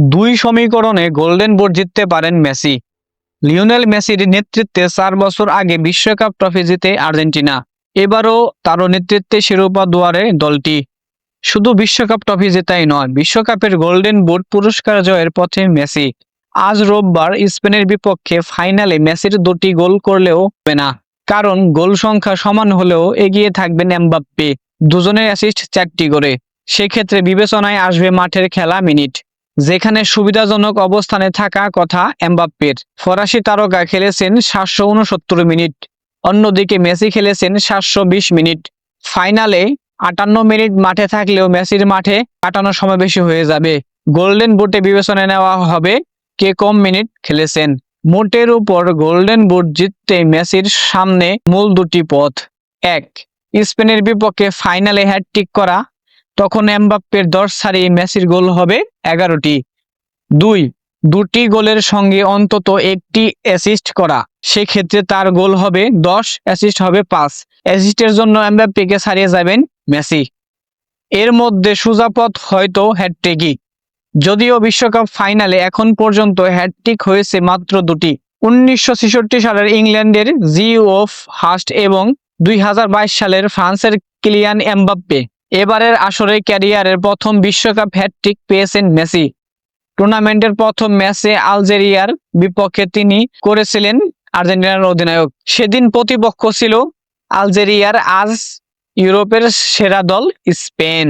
দুই সমীকরণে golden boot জিততে পারেন মেসি। লিওনেল মেসির নেতৃত্বে 4 বছর আগে বিশ্বকাপ ট্রফি জিতে আর্জেন্টিনা। এবারও তারও নেতৃত্বে শিরোপা দুয়ারে দলটি। শুধু বিশ্বকাপ ট্রফি জেতাই নয়, বিশ্বকাপের গোল্ডেন বুট পুরস্কার জয়ের পথে মেসি। আজ রোববার স্পেনের বিপক্ষে ফাইনালে মেসির 2টি গোল করলেও হবে না, কারণ গোল সংখ্যা সমান হলেও এগিয়ে থাকবেন এমবাপ্পে। দুজনের অ্যাসিস্ট 4টি করে। সেক্ষেত্রে বিবেচনায় আসবে মাঠের খেলা মিনিট, যেখানে সুবিধাজনক অবস্থানে থাকা কথা এমবাপ্পের। ফরাসি তারকা খেলেছেন 769 মিনিট, অন্যদিকে মেসি খেলেছেন 720 মিনিট। ফাইনালে 58 মিনিট মাঠে থাকলেও মেসির মাঠে কাটানোর সময় বেশি হয়ে যাবে। গোল্ডেন বুটে বিবেচনায় নেওয়া হবে কে কম মিনিট খেলেছেন। মোটের উপর গোল্ডেন বুট জিততে মেসির সামনে মূল 2টি পথ। 1. স্পেনের বিপক্ষে ফাইনালে হ্যাটট্রিক করা, তখন এমবাপ্পের 10 ছাড়িয়ে মেসির গোল হবে 11টি। 2. 2টি গোলের সঙ্গে অন্তত একটি অ্যাসিস্ট করা, সেক্ষেত্রে তার গোল হবে 10, অ্যাসিস্ট হবে 5। অ্যাসিস্টের জন্য এমবাপ্পেকে ছাড়িয়ে যাবেন মেসি। এর মধ্যে সোজা পথ হয়তো হ্যাটট্রিকই, যদিও বিশ্বকাপ ফাইনালে এখন পর্যন্ত হ্যাটট্রিক হয়েছে মাত্র 2টি। 1966 সালের ইংল্যান্ডের জিওফ হাস্ট এবং 2022 সালের ফ্রান্সের কিলিয়ান এমবাপ্পে। এবারের আসরে ক্যারিয়ারের প্রথম বিশ্বকাপ হ্যাটট্রিক পেয়েছেন মেসি। টুর্নামেন্টের প্রথম ম্যাচে আলজেরিয়ার বিপক্ষে তিনি করেছিলেন আর্জেন্টিনার অধিনায়ক। সেদিন প্রতিপক্ষ ছিল আলজেরিয়ার আজ ইউরোপের সেরা দল স্পেন।